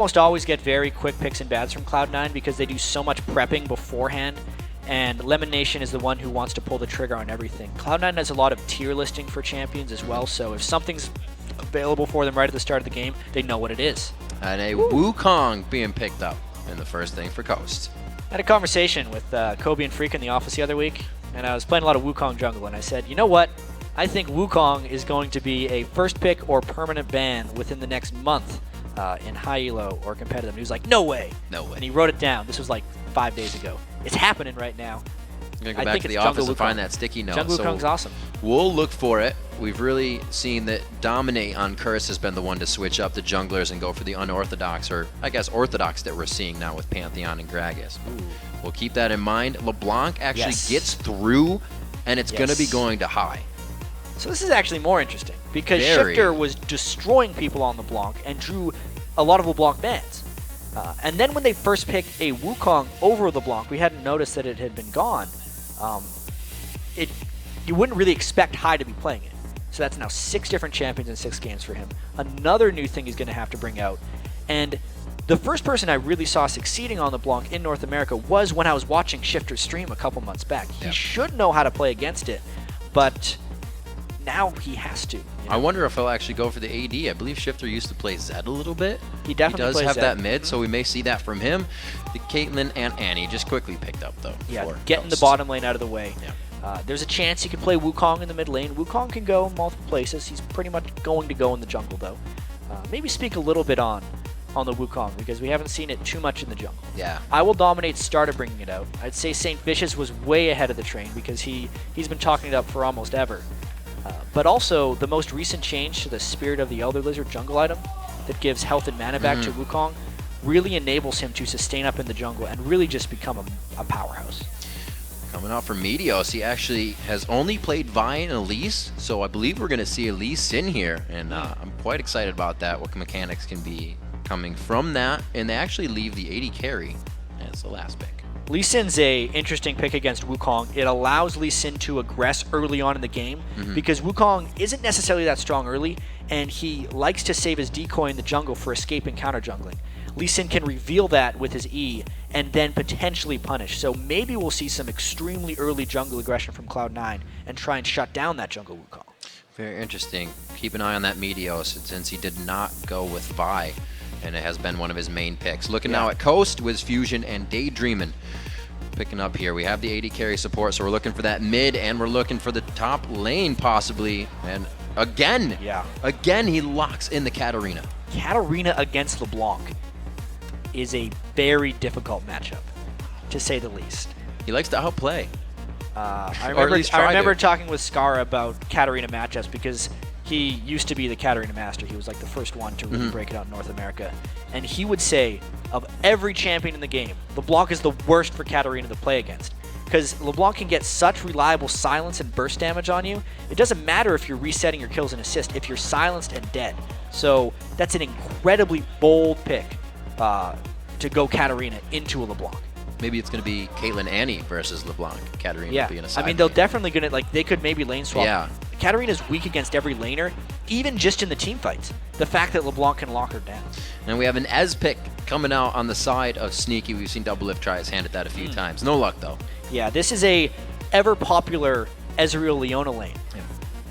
almost always get very quick picks and bans from Cloud9 because they do so much prepping beforehand, and LemonNation is the one who wants to pull the trigger on everything. Cloud9 has a lot of tier listing for champions as well, so if something's available for them right at the start of the game, they know what it is. And a Wukong being picked up in the first thing for Coast. I had a conversation with Kobe and Freak in the office the other week, and I was playing a lot of Wukong jungle, and I said, you know what? I think Wukong is going to be a first pick or permanent ban within the next month in high elo or competitive. And he was like, no way. No way. And he wrote it down. This was like 5 days ago. It's happening right now. I'm going to go back to the office and find that sticky note. Jungle Wukong's awesome. We'll look for it. We've really seen that Dominate on Curse has been the one to switch up the junglers and go for the unorthodox, or I guess orthodox, that we're seeing now with Pantheon and Gragas. Ooh. We'll keep that in mind. LeBlanc actually gets through, and it's going to be going to high. So this is actually more interesting because Shiphtur was destroying people on LeBlanc and drew a lot of LeBlanc bans. And then when they first picked a Wukong over LeBlanc, we hadn't noticed that it had been gone. You wouldn't really expect High to be playing it. So that's now 6 different champions in 6 games for him. Another new thing he's going to have to bring out. And the first person I really saw succeeding on LeBlanc in North America was when I was watching Shiphtur stream a couple months back. He should know how to play against it, but now he has to. You know? I wonder if he'll actually go for the AD. I believe Shiphtur used to play Zed a little bit. He definitely does have Zed. that mid, so we may see that from him. The Caitlyn and Annie just quickly picked up, though. Yeah, getting the bottom lane out of the way. Yeah. There's a chance he could play Wukong in the mid lane. Wukong can go multiple places. He's pretty much going to go in the jungle, though. Maybe speak a little bit on the Wukong, because we haven't seen it too much in the jungle. Yeah. I Will Dominate started bringing it out. I'd say St. Vicious was way ahead of the train because he's been talking it up for almost ever. But also, the most recent change to the Spirit of the Elder Lizard jungle item that gives health and mana back to Wukong really enables him to sustain up in the jungle and really just become a powerhouse. Coming out from Meteos, he actually has only played Vi and Elise, so I believe we're going to see Elise in here, and I'm quite excited about that, what mechanics can be coming from that, and they actually leave the AD carry as the last pick. Lee Sin's a interesting pick against Wukong. It allows Lee Sin to aggress early on in the game because Wukong isn't necessarily that strong early, and he likes to save his decoy in the jungle for escape and counter jungling. Lee Sin can reveal that with his E and then potentially punish. So maybe we'll see some extremely early jungle aggression from Cloud9 and try and shut down that jungle Wukong. Very interesting. Keep an eye on that Meteos since he did not go with Vi, and it has been one of his main picks. Looking now at Coast, WizFujiiN and Daydreamin. Picking up here. We have the AD carry support, so we're looking for that mid, and we're looking for the top lane possibly. And again, again he locks in the Katarina. Katarina against LeBlanc is a very difficult matchup, to say the least. He likes to outplay. I remember talking with Scar about Katarina matchups because he used to be the Katarina master. He was like the first one to really break it out in North America. And he would say, of every champion in the game, LeBlanc is the worst for Katarina to play against. Because LeBlanc can get such reliable silence and burst damage on you. It doesn't matter if you're resetting your kills and assist if you're silenced and dead. So that's an incredibly bold pick to go Katarina into a LeBlanc. Maybe it's going to be Caitlyn Annie versus LeBlanc. Katarina being a side I mean, they'll lane. definitely going to, like, they could maybe lane swap. Yeah. Katarina's weak against every laner, even just in the team fights. The fact that LeBlanc can lock her down. And we have an Ez pick coming out on the side of Sneaky. We've seen Double Lift try his hand at that a few times. No luck, though. Yeah, this is a ever-popular Ezreal-Leona lane. Yeah.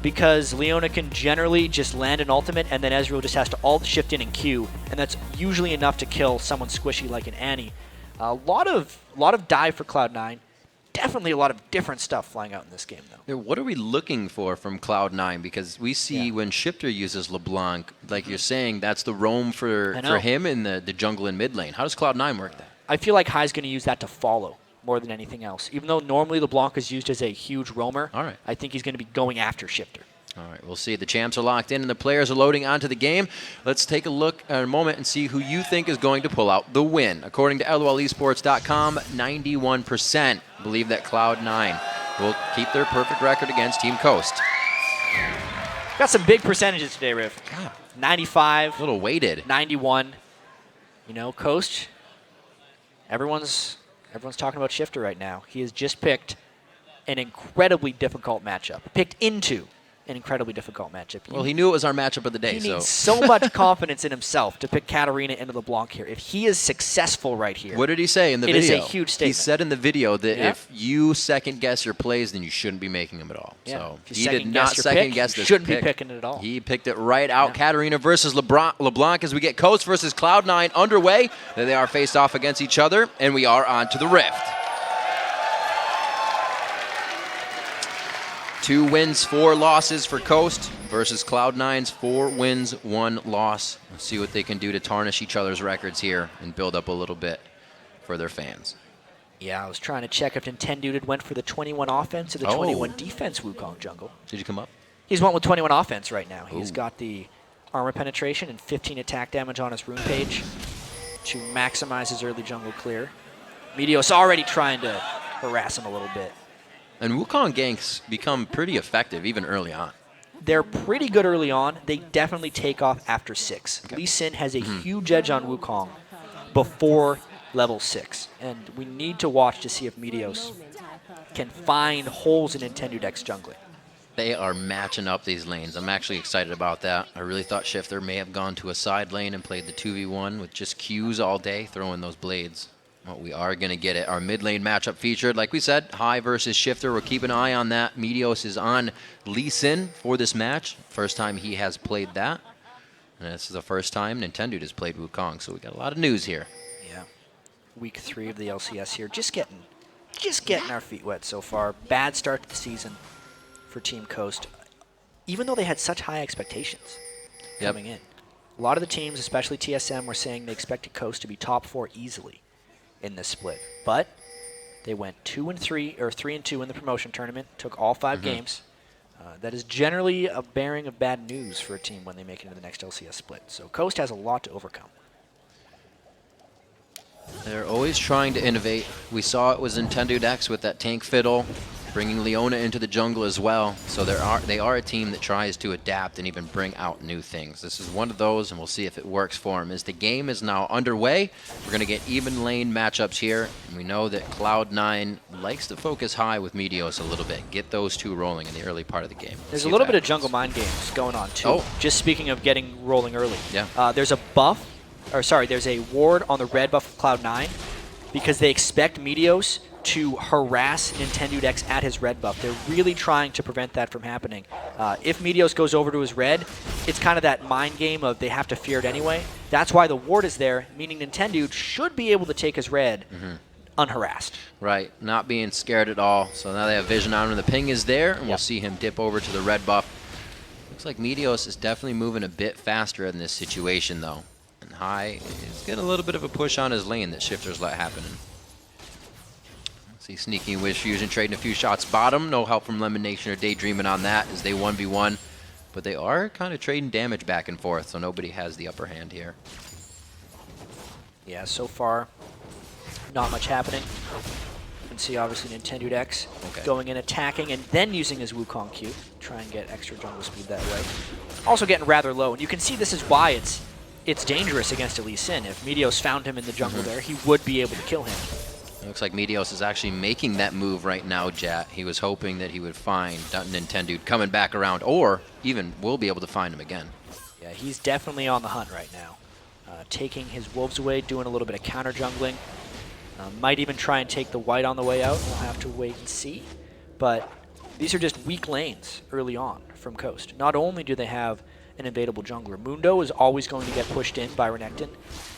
Because Leona can generally just land an ultimate, and then Ezreal just has to alt shift in and Q, and that's usually enough to kill someone squishy like an Annie. A lot of dive for Cloud9. Definitely a lot of different stuff flying out in this game, though. What are we looking for from Cloud9? Because we see when Shiphtur uses LeBlanc, like you're saying, that's the roam for him in the jungle and mid lane. How does Cloud9 work that? I feel like Hai's going to use that to follow more than anything else. Even though normally LeBlanc is used as a huge roamer, I think he's going to be going after Shiphtur. All right, we'll see. The champs are locked in and the players are loading onto the game. Let's take a look at a moment and see who you think is going to pull out the win. According to LOLesports.com, 91% believe that Cloud9 will keep their perfect record against Team Coast. Got some big percentages today, Riv. 95. A little weighted. 91. You know, Coast, everyone's talking about Shiphtur right now. He has just picked an incredibly difficult matchup. Picked into an incredibly difficult matchup. Well, he knew it was our matchup of the day. He needs so much confidence in himself to pick Katarina into LeBlanc here. If he is successful right here, what did he say in the video? It is a huge statement. He said in the video that if you second guess your plays, then you shouldn't be making them at all. Yeah. So he did not second guess this shouldn't pick. be picking it at all. He picked it right out. Katarina versus LeBlanc as we get Coast versus Cloud9 underway. They are faced off against each other, and we are on to the Rift. 2 wins, 4 losses for Coast versus Cloud9's 4 wins, 1 loss. Let's see what they can do to tarnish each other's records here and build up a little bit for their fans. Yeah, I was trying to check if Nintendude went for the 21 offense or the 21 defense Wukong Jungle. Did you come up? He's went with 21 offense right now. He's got the armor penetration and 15 attack damage on his rune page to maximize his early jungle clear. Meteos already trying to harass him a little bit. And Wukong ganks become pretty effective even early on. They're pretty good early on. They definitely take off after 6. Lee Sin has a huge edge on Wukong before level 6. And we need to watch to see if Meteos can find holes in NintendudeX Jungle. They are matching up these lanes. I'm actually excited about that. I really thought Shiphtur may have gone to a side lane and played the 2v1 with just Qs all day, throwing those blades. Well, we are going to get it. Our mid lane matchup featured, like we said, High versus Shiphtur. We'll keep an eye on that. Meteos is on Lee Sin for this match. First time he has played that. And this is the first time Nintendude has played Wukong, so we got a lot of news here. Yeah. Week 3 of the LCS here. Just getting our feet wet so far. Bad start to the season for Team Coast, even though they had such high expectations coming in. A lot of the teams, especially TSM, were saying they expected Coast to be top 4 easily in this split, but they went 2-3 or 3-2 in the promotion tournament. Took all 5 games. That is generally a bearing of bad news for a team when they make it into the next LCS split. So Coast has a lot to overcome. They're always trying to innovate. We saw it was NintendudeX with that tank fiddle, bringing Leona into the jungle as well. So they are a team that tries to adapt and even bring out new things. This is one of those, and we'll see if it works for them. As the game is now underway, we're going to get even lane matchups here. And we know that Cloud9 likes to focus high with Meteos a little bit. Get those 2 rolling in the early part of the game. There's a little bit of jungle mind games going on, too. Oh. Just speaking of getting rolling early. Yeah. There's a buff, or sorry, there's a ward on the red buff of Cloud9 because they expect Meteos to harass NintendudeX at his red buff. They're really trying to prevent that from happening. If Meteos goes over to his red, it's kind of that mind game of they have to fear it anyway. That's why the ward is there, meaning Nintendude should be able to take his red unharassed. Right, not being scared at all. So now they have vision on him. The ping is there, and we'll see him dip over to the red buff. Looks like Meteos is definitely moving a bit faster in this situation, though. And High is getting a little bit of a push on his lane that Shiphtur's let happen. See sneaking WizFujiiN trading a few shots bottom. No help from LemonNation or Daydreamin on that as they 1v1. But they are kind of trading damage back and forth, so nobody has the upper hand here. Yeah, so far, not much happening. You can see, obviously, NintendudeX going in, attacking, and then using his Wukong Q. Try and get extra jungle speed that way. Also getting rather low, and you can see this is why it's dangerous against a Lee Sin. If Meteos found him in the jungle there, he would be able to kill him. It looks like Meteos is actually making that move right now, Jat. He was hoping that he would find Nintendude coming back around, or even will be able to find him again. Yeah, he's definitely on the hunt right now. Taking his wolves away, doing a little bit of counter jungling. Might even try and take the white on the way out. We'll have to wait and see. But these are just weak lanes early on from Coast. Not only do they have an invadable jungler, Mundo is always going to get pushed in by Renekton,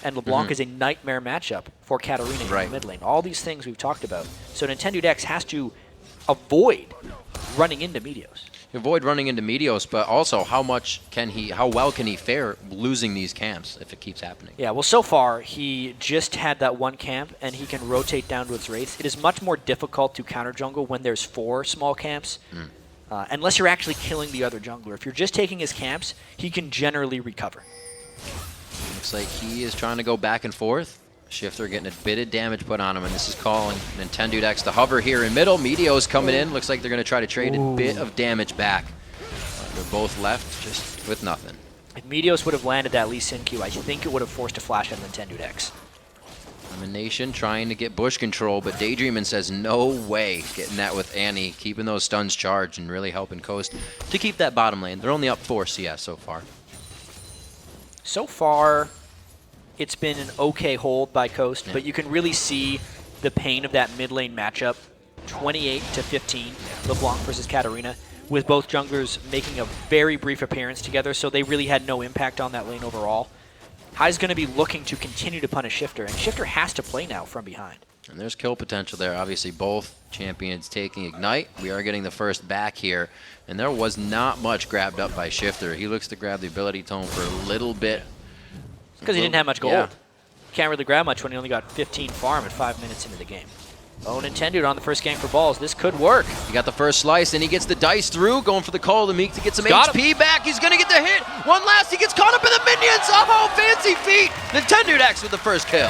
and LeBlanc is a nightmare matchup for Katarina in the mid lane. All these things we've talked about. So NintendudeX has to avoid running into Meteos. Avoid running into Meteos, but also how well can he fare losing these camps if it keeps happening? Yeah, well, so far he just had that one camp, and he can rotate down to its wraiths. It is much more difficult to counter jungle when there's 4 small camps. Unless you're actually killing the other jungler. If you're just taking his camps, he can generally recover. Looks like he is trying to go back and forth. Shiphtur getting a bit of damage put on him, and this is calling NintendudeX to hover here in middle. Meteos coming in. Looks like they're going to try to trade a bit of damage back. They're both left just with nothing. If Meteos would have landed that Lee Sin Q, I think it would have forced a flash out of NintendudeX. LemonNation trying to get bush control, but Daydreamin says no way getting that with Annie, keeping those stuns charged and really helping Coast to keep that bottom lane. They're only up 4 CS so far. So far, it's been an okay hold by Coast, but you can really see the pain of that mid lane matchup, 28-15, LeBlanc versus Katarina, with both junglers making a very brief appearance together, so they really had no impact on that lane overall. Hai's going to be looking to continue to punish Shiphtur, and Shiphtur has to play now from behind. And there's kill potential there. Obviously, both champions taking Ignite. We are getting the first back here, and there was not much grabbed up by Shiphtur. He looks to grab the ability tome for a little bit. Because he didn't have much gold. Yeah. Can't really grab much when he only got 15 farm at 5 minutes into the game. Oh, Nintendude on the first gank for balls. This could work. He got the first slice, and he gets the dice through, going for the call to Meek to get some HP back. He's going to get the hit. One last. He gets caught up in the minions. Oh, fancy feet. NintendudeX with the first kill.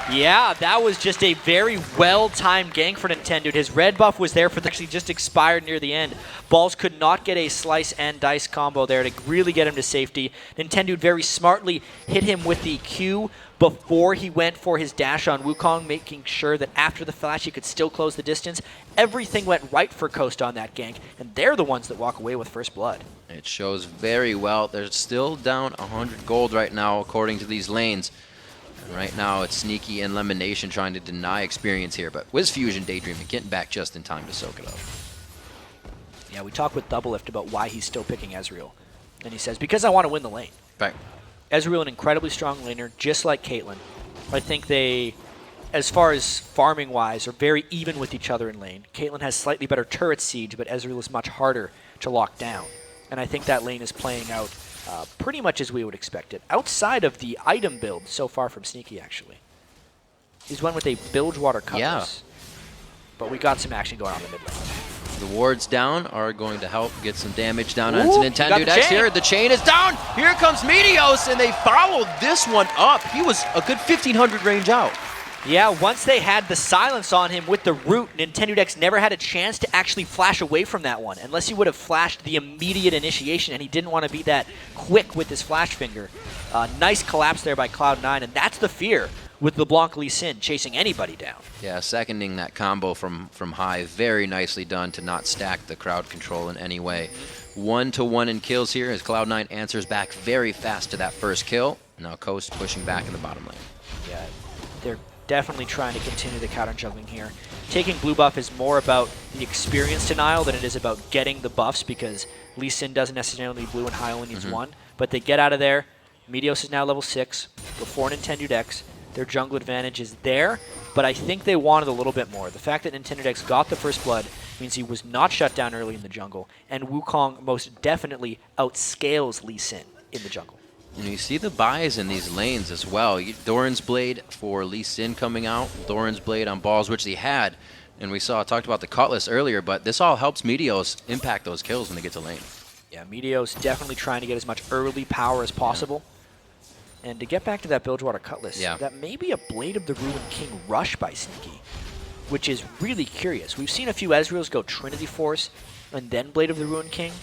Yeah, that was just a very well-timed gank for Nintendude. His red buff was there for actually just expired near the end. Balls could not get a slice and dice combo there to really get him to safety. Nintendude very smartly hit him with the Q before he went for his dash on Wukong, making sure that after the flash he could still close the distance. Everything went right for Coast on that gank, and they're the ones that walk away with first blood. It shows very well. They're still down 100 gold right now, according to these lanes. And right now, it's Sneaky and LemonNation trying to deny experience here, but WizFujiiN Daydreamin getting back just in time to soak it up. Yeah, we talked with Doublelift about why he's still picking Ezreal, and he says, because I want to win the lane. Right. Ezreal, an incredibly strong laner, just like Caitlyn. I think they, as far as farming-wise, are very even with each other in lane. Caitlyn has slightly better turret siege, but Ezreal is much harder to lock down. And I think that lane is playing out pretty much as we would expect it. Outside of the item build so far from Sneaky, actually. He's went with a Bilgewater Cutlass. Yeah. But we got some action going on in the mid lane. The wards down are going to help get some damage down onto NintendudeX here. The chain is down. Here comes Meteos, and they followed this one up. He was a good 1,500 range out. Yeah, once they had the silence on him with the root, NintendudeX never had a chance to actually flash away from that one, unless he would have flashed the immediate initiation, and he didn't want to be that quick with his flash finger. Nice collapse there by Cloud9, and that's the fear with LeBlanc Lee Sin chasing anybody down. Yeah, seconding that combo from Hai. Very nicely done to not stack the crowd control in any way. 1-to-1 in kills here as Cloud9 answers back very fast to that first kill. Now Coast pushing back in the bottom lane. Yeah, they're definitely trying to continue the counter juggling here. Taking blue buff is more about the experience denial than it is about getting the buffs, because Lee Sin doesn't necessarily need blue and Hai only needs one. But they get out of there. Meteos is now level 6 before NintendudeX. Their jungle advantage is there, but I think they wanted a little bit more. The fact that NintendudeX got the first blood means he was not shut down early in the jungle, and Wukong most definitely outscales Lee Sin in the jungle. And you see the buys in these lanes as well. Doran's Blade for Lee Sin coming out, Doran's Blade on balls, which he had, and we talked about the Cutlass earlier, but this all helps Meteos impact those kills when they get to lane. Yeah, Meteos definitely trying to get as much early power as possible. Yeah. And to get back to that Bilgewater Cutlass, that may be a Blade of the Ruined King rush by Sneaky, which is really curious. We've seen a few Ezreals go Trinity Force and then Blade of the Ruined King,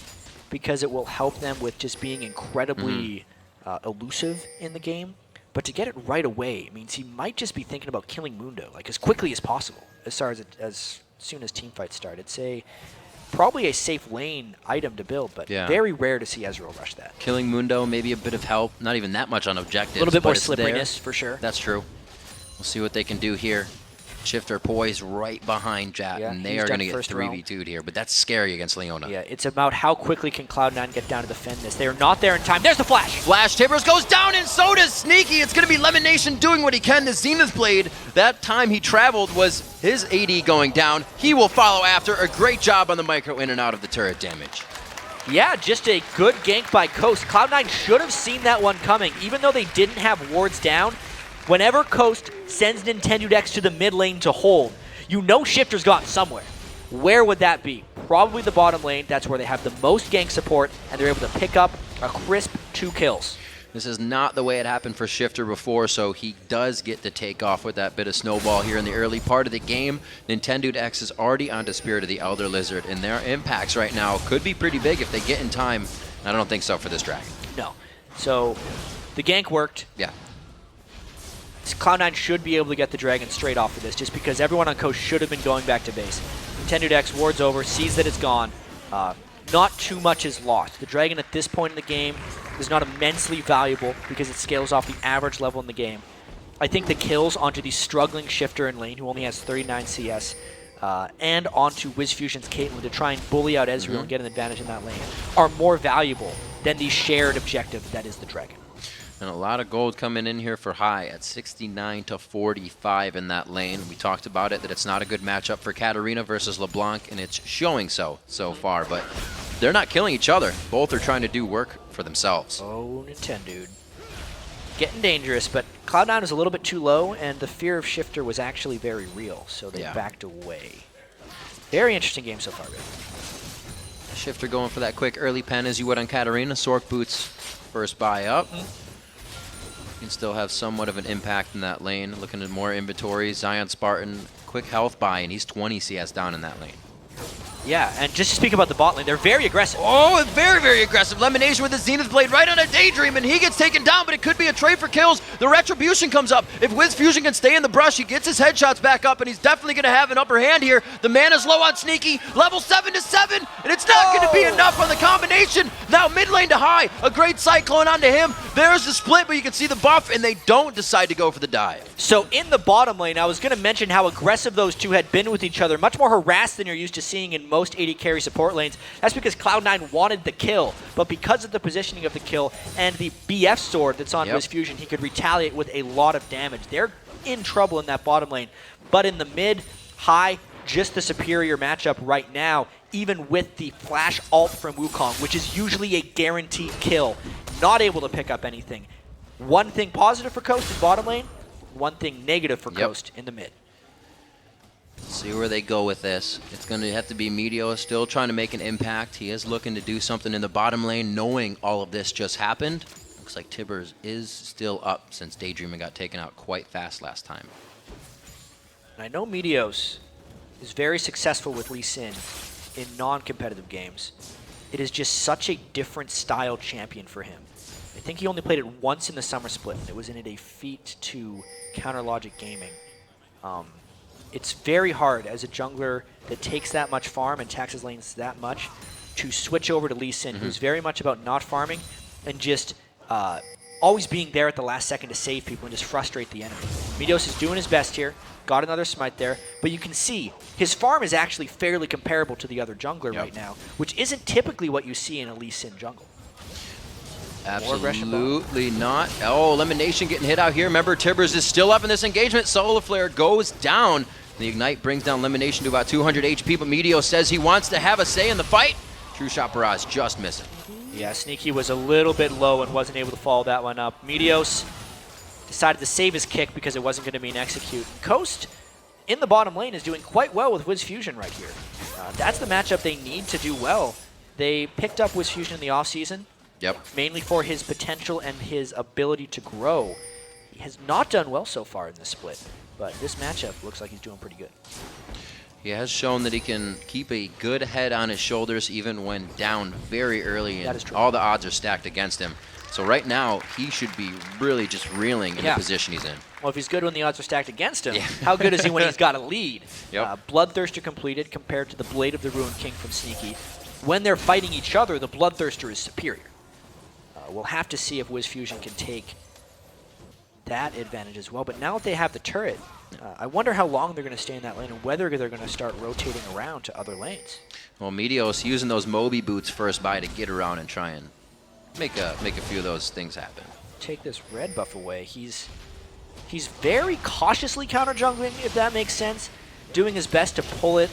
because it will help them with just being incredibly elusive in the game. But to get it right away means he might just be thinking about killing Mundo, like as quickly as possible, as soon as teamfights start. It's probably a safe lane item to build, but very rare to see Ezreal rush that. Killing Mundo, maybe a bit of help. Not even that much on objectives. A little bit more slipperiness, for sure. That's true. We'll see what they can do here. Shiphtur poised right behind Jat, and they are going to get 3v2'd here, but that's scary against Leona. Yeah, it's about how quickly can Cloud9 get down to defend this. They are not there in time. There's the flash! Flash Timbers goes down, and so does Sneaky. It's going to be LemonNation doing what he can. The Zenith Blade, that time he traveled was his AD going down. He will follow after. A great job on the micro in and out of the turret damage. Yeah, just a good gank by Coast. Cloud9 should have seen that one coming, even though they didn't have wards down. Whenever Coast sends NintendudeX to the mid lane to hold, you know Shiphtur's gotten somewhere. Where would that be? Probably the bottom lane. That's where they have the most gank support, and they're able to pick up a crisp 2 kills. This is not the way it happened for Shiphtur before, so he does get to take off with that bit of snowball here in the early part of the game. NintendudeX is already onto Spirit of the Elder Lizard, and their impacts right now could be pretty big if they get in time. I don't think so for this dragon. No. So the gank worked. Yeah. Cloud9 should be able to get the Dragon straight off of this, just because everyone on Coast should have been going back to base. NintendudeX wards over, sees that it's gone. Not too much is lost. The Dragon at this point in the game is not immensely valuable because it scales off the average level in the game. I think the kills onto the struggling Shiphtur in lane, who only has 39 CS, and onto WizFujiiN's Caitlyn to try and bully out Ezreal and get an advantage in that lane, are more valuable than the shared objective that is the Dragon. And a lot of gold coming in here for High at 69 to 45 in that lane. We talked about it, that it's not a good matchup for Katarina versus LeBlanc, and it's showing so far. But they're not killing each other. Both are trying to do work for themselves. Oh, Nintendude. Getting dangerous, but Cloud9 is a little bit too low, and the fear of Shiphtur was actually very real, so they backed away. Very interesting game so far, Rick. Shiphtur going for that quick early pen as you would on Katarina. Sork boots first buy up. Can still have somewhat of an impact in that lane. Looking at more inventory. ZionSpartan, quick health buy, and he's 20 CS down in that lane. Yeah, and just to speak about the bot lane, they're very aggressive. Oh, very, very aggressive. LemonNation with the Zenith Blade right on a Daydreamin. He gets taken down, but it could be a trade for kills. The Retribution comes up. If WizFujiiN can stay in the brush, he gets his headshots back up, and he's definitely going to have an upper hand here. The mana's low on Sneaky, level 7 to 7, and it's not going to be enough on the combination. Now mid lane to High, a great cyclone onto him. There's the split, but you can see the buff, and they don't decide to go for the dive. So in the bottom lane, I was going to mention how aggressive those two had been with each other, much more harassed than you're used to seeing in most AD carry support lanes. That's because Cloud9 wanted the kill, but because of the positioning of the kill and the BF sword that's on WizFujiiN, he could retaliate with a lot of damage. They're in trouble in that bottom lane, but in the mid, High, just the superior matchup right now, even with the flash ult from Wukong, which is usually a guaranteed kill, not able to pick up anything. One thing positive for Coast in bottom lane, one thing negative for Coast in the mid. See where they go with this. It's going to have to be Meteos still trying to make an impact. He is looking to do something in the bottom lane, knowing all of this just happened. Looks like Tibbers is still up since Daydreamin got taken out quite fast last time. And I know Meteos is very successful with Lee Sin in non-competitive games. It is just such a different style champion for him. I think he only played it once in the summer split, and it was in a defeat to Counter Logic Gaming. It's very hard as a jungler that takes that much farm and taxes lanes that much to switch over to Lee Sin, who's very much about not farming and just always being there at the last second to save people and just frustrate the enemy. Meteos is doing his best here, got another smite there, but you can see his farm is actually fairly comparable to the other jungler right now, which isn't typically what you see in a Lee Sin jungle. Absolutely not. Oh, LemonNation getting hit out here. Remember, Tibbers is still up in this engagement. Solar Flare goes down. The Ignite brings down LemonNation to about 200 HP, but Meteos says he wants to have a say in the fight. True Shot Barrage just missing. Yeah, Sneaky was a little bit low and wasn't able to follow that one up. Meteos decided to save his kick because it wasn't going to be an execute. Coast in the bottom lane is doing quite well with WizFujiiN right here. That's the matchup they need to do well. They picked up WizFujiiN in the offseason, mainly for his potential and his ability to grow. He has not done well so far in this split, but this matchup looks like he's doing pretty good. He has shown that he can keep a good head on his shoulders even when down very early, and all the odds are stacked against him. So right now, he should be really just reeling in the position he's in. Well, if he's good when the odds are stacked against him, how good is he when he's got a lead? Bloodthirster completed compared to the Blade of the Ruined King from Sneaky. When they're fighting each other, the Bloodthirster is superior. We'll have to see if WizFujiiN can take that advantage as well. But now that they have the turret, I wonder how long they're going to stay in that lane and whether they're going to start rotating around to other lanes. Well, Meteos using those Moby boots first by to get around and try and make a few of those things happen. Take this red buff away. He's very cautiously counter-jungling, if that makes sense, doing his best to pull it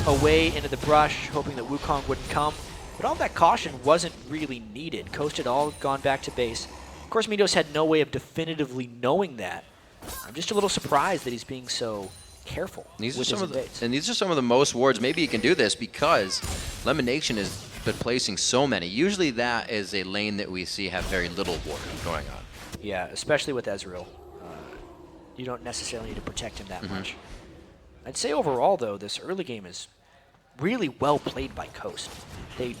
away into the brush, hoping that Wukong wouldn't come. But all that caution wasn't really needed. Coast had all gone back to base. Of course, Meteos had no way of definitively knowing that. I'm just a little surprised that he's being so careful with his invades. And these are some of the most wards. Maybe he can do this because LemonNation has been placing so many. Usually that is a lane that we see have very little ward going on. Yeah, especially with Ezreal. You don't necessarily need to protect him that much. I'd say overall, though, this early game is really well played by Coast. They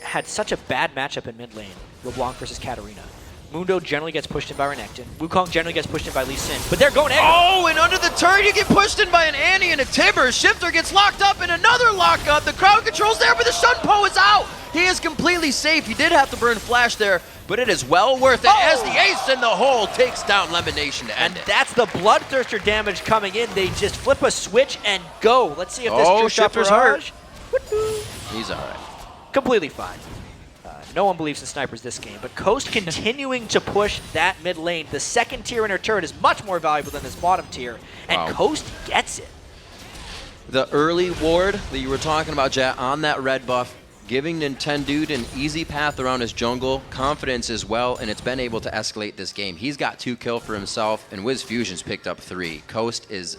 had such a bad matchup in mid lane, LeBlanc versus Katarina. Mundo generally gets pushed in by Renekton. Wukong generally gets pushed in by Lee Sin. But they're going aggro. Oh, and under the turn, you get pushed in by an Annie and a Tibber. Shiphtur gets locked up in another lockup. The crowd control's there, but the Shunpo is out. He is completely safe. He did have to burn Flash there, but it is well worth it as the ace in the hole takes down LemonNation to end it. That's the Bloodthirster damage coming in. They just flip a switch and go. Let's see if this True Shot Shiphtur's Barrage. He's all right. Completely fine. No one believes in snipers this game, but Coast continuing to push that mid lane. The second tier inner turret is much more valuable than this bottom tier, and Coast gets it. The early ward that you were talking about, Jat, on that red buff, giving Nintendude an easy path around his jungle, confidence as well, and it's been able to escalate this game. He's got 2 kills for himself, and WizFujiiN's picked up 3. Coast is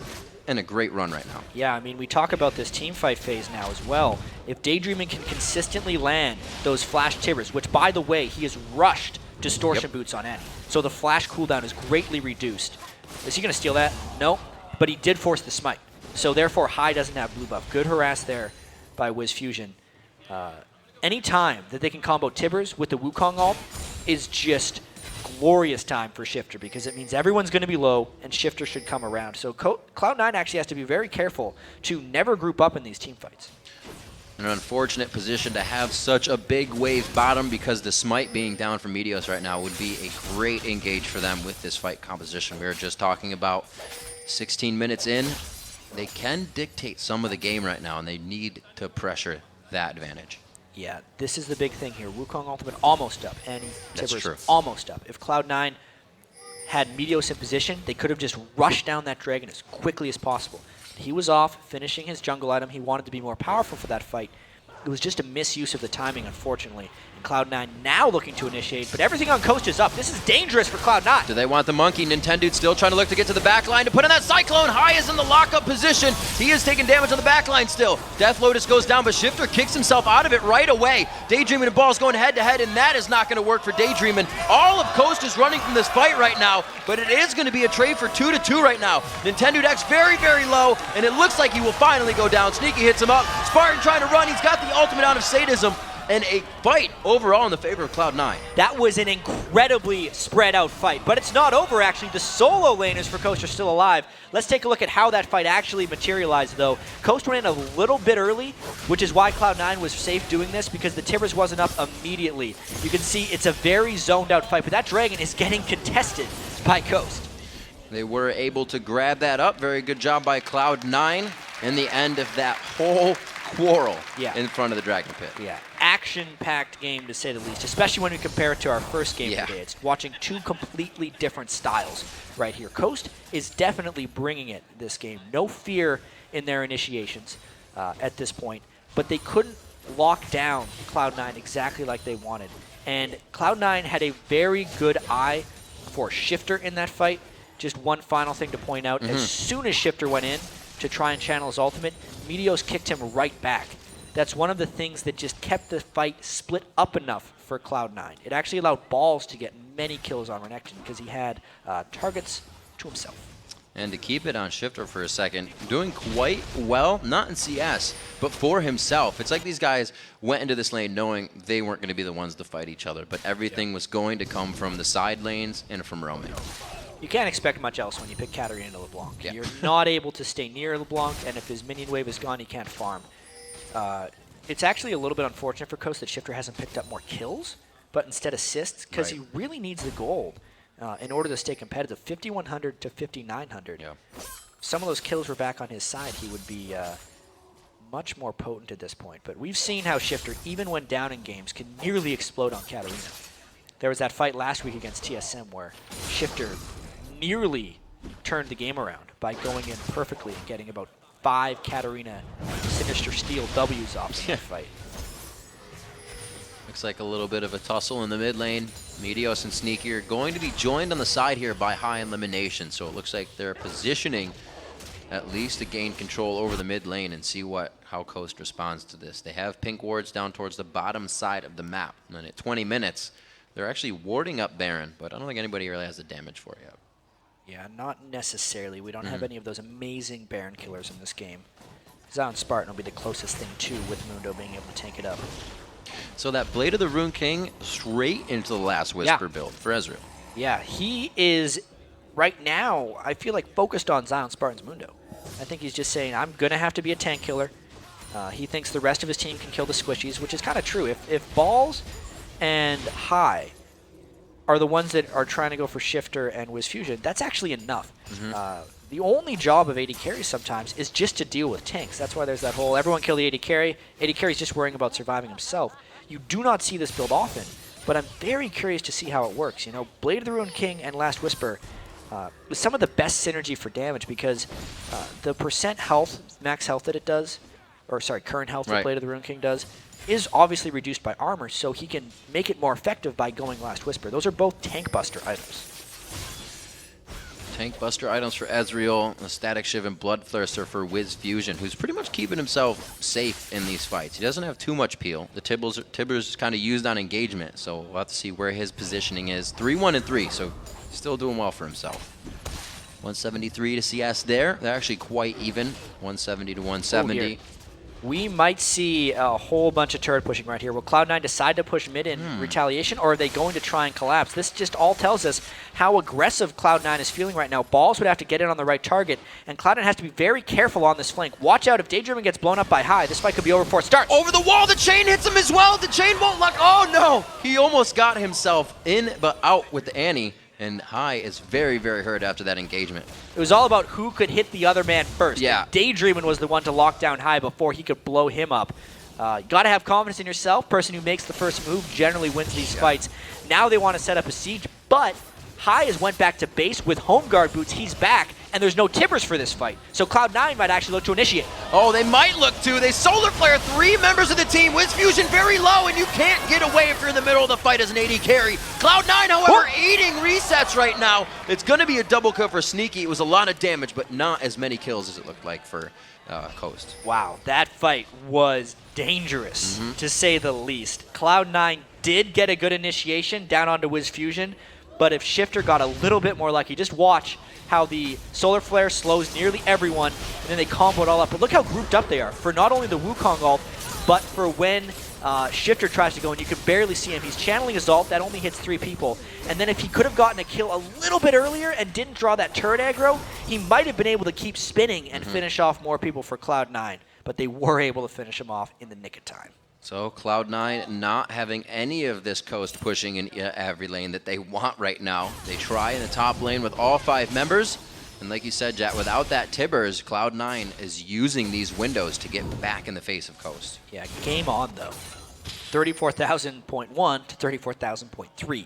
in a great run right now. Yeah, I mean, we talk about this team fight phase now as well. If Daydreamin can consistently land those flash tibbers, which, by the way, he has rushed distortion boots on Annie, so the flash cooldown is greatly reduced. Is he going to steal that? No, but he did force the smite. So therefore, High doesn't have blue buff. Good harass there by WizFujiiN. Any time that they can combo tibbers with the Wukong ult is just glorious time for Shiphtur, because it means everyone's going to be low and Shiphtur should come around. So Cloud9 actually has to be very careful to never group up in these team fights. An unfortunate position to have such a big wave bottom, because the smite being down from Meteos right now would be a great engage for them with this fight composition. We were just talking about 16 minutes in. They can dictate some of the game right now, and they need to pressure that advantage. Yeah, this is the big thing here. Wukong ultimate almost up, and Tibbers almost up. If Cloud9 had Meteos in position, they could have just rushed down that dragon as quickly as possible. He was off, finishing his jungle item. He wanted to be more powerful for that fight. It was just a misuse of the timing, unfortunately. And Cloud9 now looking to initiate, but everything on Coast is up. This is dangerous for Cloud9. Do they want the monkey? Nintendude still trying to look to get to the back line to put in that Cyclone. High is in the lockup position. He is taking damage on the back line still. Death Lotus goes down, but Shiphtur kicks himself out of it right away. Daydreamin and Ball's going head-to-head, and that is not going to work for Daydreamin. All of Coast is running from this fight right now, but it is going to be a trade for 2-2 right now. NintendudeX very, very low, and it looks like he will finally go down. Sneaky hits him up. Spartan trying to run. He's got the ultimate out of Sadism. And a fight overall in the favor of Cloud9. That was an incredibly spread out fight, but it's not over actually. The solo laners for Coast are still alive. Let's take a look at how that fight actually materialized though. Coast went in a little bit early, which is why Cloud9 was safe doing this, because the Tibbers wasn't up immediately. You can see it's a very zoned out fight, but that dragon is getting contested by Coast. They were able to grab that up. Very good job by Cloud9 in the end of that whole quarrel in front of the Dragon Pit. Yeah, action-packed game to say the least, especially when we compare it to our first game today. It's watching 2 completely different styles right here. Coast is definitely bringing it this game. No fear in their initiations at this point, but they couldn't lock down Cloud9 exactly like they wanted. And Cloud9 had a very good eye for Shiphtur in that fight. Just one final thing to point out, as soon as Shiphtur went in to try and channel his ultimate, Meteos kicked him right back. That's one of the things that just kept the fight split up enough for Cloud9. It actually allowed Balls to get many kills on Renekton because he had targets to himself. And to keep it on Shiphtur for a second, doing quite well, not in CS, but for himself. It's like these guys went into this lane knowing they weren't going to be the ones to fight each other, but everything was going to come from the side lanes and from roaming. You can't expect much else when you pick Katarina into LeBlanc. You're not able to stay near LeBlanc, and if his minion wave is gone, he can't farm. It's actually a little bit unfortunate for Coast that Shiphtur hasn't picked up more kills, but instead assists, because he really needs the gold in order to stay competitive. 5,100 to 5,900. Some of those kills were back on his side. He would be much more potent at this point. But we've seen how Shiphtur, even when down in games, can nearly explode on Katarina. There was that fight last week against TSM where Shiphtur nearly turned the game around by going in perfectly and getting about 5 Katarina Sinister Steel W's off in that fight. Looks like a little bit of a tussle in the mid lane. Meteos and Sneaky are going to be joined on the side here by High and LemonNation, so it looks like they're positioning at least to gain control over the mid lane and see how Coast responds to this. They have pink wards down towards the bottom side of the map, and then at 20 minutes, they're actually warding up Baron, but I don't think anybody really has the damage for it yet. Yeah, not necessarily. We don't have any of those amazing Baron killers in this game. ZionSpartan will be the closest thing to with Mundo being able to tank it up. So that Blade of the Rune King straight into the last Whisper build for Ezreal. Yeah, he is right now, I feel like, focused on ZionSpartan's Mundo. I think he's just saying, I'm going to have to be a tank killer. He thinks the rest of his team can kill the squishies, which is kind of true. If Balls and High are the ones that are trying to go for Shiphtur and WizFujiiN, that's actually enough. The only job of AD carry sometimes is just to deal with tanks. That's why there's that whole everyone kill the AD carry. AD carry's just worrying about surviving himself. You do not see this build often, but I'm very curious to see how it works. You know, Blade of the Rune King and Last Whisper was some of the best synergy for damage because the percent health, max health that it does, or sorry, current health that Blade of the Rune King does, is obviously reduced by armor, so he can make it more effective by going Last Whisper. Those are both tank buster items. Tank buster items for Ezreal, a Static Shiv and Bloodthirster for WizFujiiN, who's pretty much keeping himself safe in these fights. He doesn't have too much peel. The Tibbers kind of used on engagement, so we'll have to see where his positioning is. 3-1-3, so still doing well for himself. 173 to CS there. They're actually quite even. 170 to 170. We might see a whole bunch of turret pushing right here. Will Cloud9 decide to push mid in retaliation, or are they going to try and collapse? This just all tells us how aggressive Cloud9 is feeling right now. Balls would have to get in on the right target, and Cloud9 has to be very careful on this flank. Watch out if Daydreamin gets blown up by High. This fight could be over before it starts. Over the wall, the chain hits him as well. The chain won't lock. Oh no! He almost got himself in, but out with the Annie. And High is very, very hurt after that engagement. It was all about who could hit the other man first. Yeah. Daydreamin was the one to lock down High before he could blow him up. You got to have confidence in yourself. Person who makes the first move generally wins these fights. Now they want to set up a siege, but High has went back to base with home guard boots. He's back, and there's no Tibbers for this fight. So Cloud9 might actually look to initiate. Oh, they might look to. They solar flare 3 members of the team. WizFujiiN very low, and you can't get away if you're in the middle of the fight as an AD carry. Cloud9, however, eating resets right now. It's going to be a double kill for Sneaky. It was a lot of damage, but not as many kills as it looked like for Coast. Wow, that fight was dangerous, to say the least. Cloud9 did get a good initiation down onto WizFujiiN, but if Shiphtur got a little bit more lucky, just watch how the Solar Flare slows nearly everyone, and then they combo it all up. But look how grouped up they are for not only the Wukong ult, but for when Shiphtur tries to go, and you can barely see him. He's channeling his ult, that only hits 3 people. And then if he could have gotten a kill a little bit earlier and didn't draw that turret aggro, he might have been able to keep spinning and finish off more people for Cloud9. But they were able to finish him off in the nick of time. So Cloud9 not having any of this Coast pushing in every lane that they want right now. They try in the top lane with all 5 members. And like you said, Jack, without that Tibbers, Cloud9 is using these windows to get back in the face of Coast. Yeah, game on though. 34,000.1 to 34,000.3.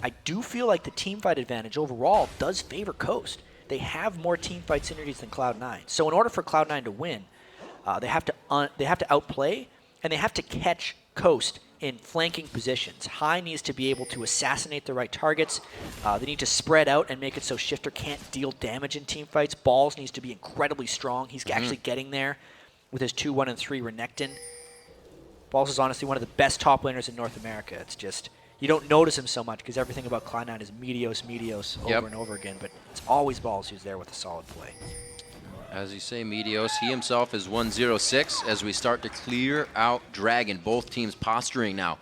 I do feel like the teamfight advantage overall does favor Coast. They have more teamfight synergies than Cloud9. So in order for Cloud9 to win, they have to outplay, and they have to catch Coast in flanking positions. High needs to be able to assassinate the right targets. They need to spread out and make it so Shiphtur can't deal damage in team fights. Balls needs to be incredibly strong. He's actually getting there with his 2-1 and 3 Renekton. Balls is honestly one of the best top laners in North America. It's just, you don't notice him so much because everything about Cloud9 is Meteos over and over again, but it's always Balls who's there with a solid play. As you say, Meteos, he himself is 106 as we start to clear out Dragon. Both teams posturing now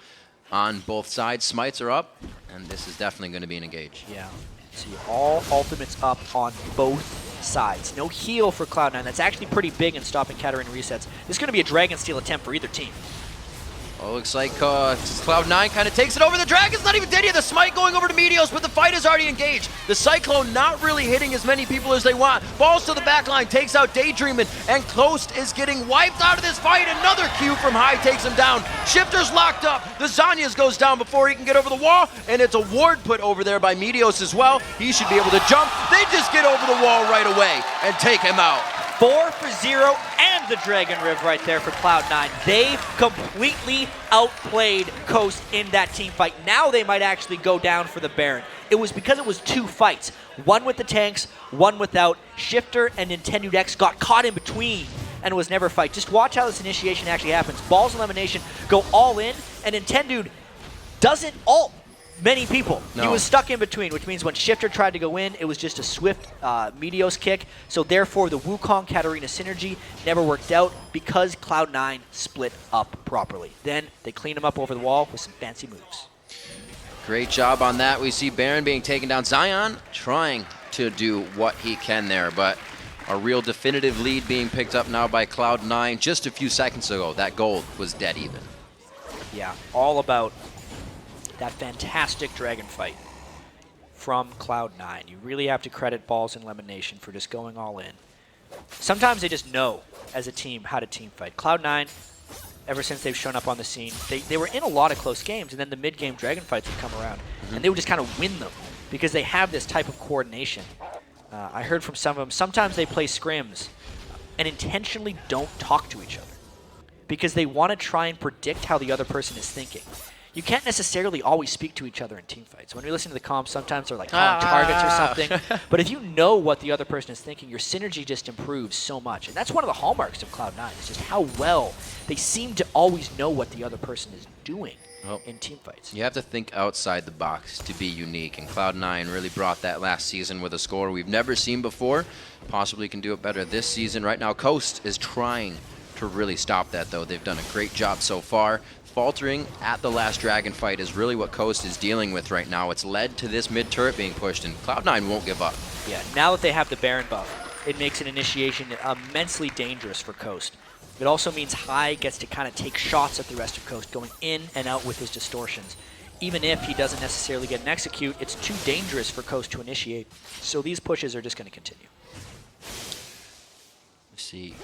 on both sides. Smites are up, and this is definitely going to be an engage. Yeah. See all ultimates up on both sides. No heal for Cloud9. That's actually pretty big in stopping Katarina resets. This is going to be a Dragon Steal attempt for either team. Oh, looks like Cloud9 kind of takes it over. The Dragon's not even dead yet. The Smite going over to Meteos, but the fight is already engaged. The Cyclone not really hitting as many people as they want. Balls to the back line, takes out Daydreamin, and Coast is getting wiped out of this fight. Another Q from High takes him down. Shiphtur's locked up. The Zanyas goes down before he can get over the wall, and it's a ward put over there by Meteos as well. He should be able to jump. They just get over the wall right away and take him out. 4 for 0 and the Dragon Riv right there for Cloud9. They completely outplayed Coast in that team fight. Now they might actually go down for the Baron. It was because it was 2 fights. One with the tanks, one without. Shiphtur and NintendudeX got caught in between and it was never a fight. Just watch how this initiation actually happens. Balls and LemonNation go all in, and Nintendude doesn't ult. many people. No. He was stuck in between, which means when Shiphtur tried to go in, it was just a swift Meteos kick. So therefore, the Wukong Katarina synergy never worked out because Cloud9 split up properly. Then they cleaned him up over the wall with some fancy moves. Great job on that. We see Baron being taken down. Zion trying to do what he can there, but a real definitive lead being picked up now by Cloud9. Just a few seconds ago, that gold was dead even. Yeah, all about that fantastic dragon fight from Cloud9. You really have to credit Balls and LemonNation for just going all in. Sometimes they just know, as a team, how to team fight. Cloud9, ever since they've shown up on the scene, they were in a lot of close games, and then the mid-game dragon fights would come around, and they would just kind of win them because they have this type of coordination. I heard from some of them, sometimes they play scrims and intentionally don't talk to each other because they want to try and predict how the other person is thinking. You can't necessarily always speak to each other in team fights. When we listen to the comms, sometimes they're like calling targets or something. But if you know what the other person is thinking, your synergy just improves so much. And that's one of the hallmarks of Cloud9, is just how well they seem to always know what the other person is doing in team fights. You have to think outside the box to be unique, and Cloud9 really brought that last season with a score we've never seen before. Possibly can do it better this season. Right now, Coast is trying to really stop that, though. They've done a great job so far. Faltering at the last dragon fight is really what Coast is dealing with right now. It's led to this mid turret being pushed, and Cloud9 won't give up. Yeah, now that they have the Baron buff, it makes an initiation immensely dangerous for Coast. It also means High gets to kind of take shots at the rest of Coast, going in and out with his distortions. Even if he doesn't necessarily get an execute, it's too dangerous for Coast to initiate. So these pushes are just going to continue. Let's see.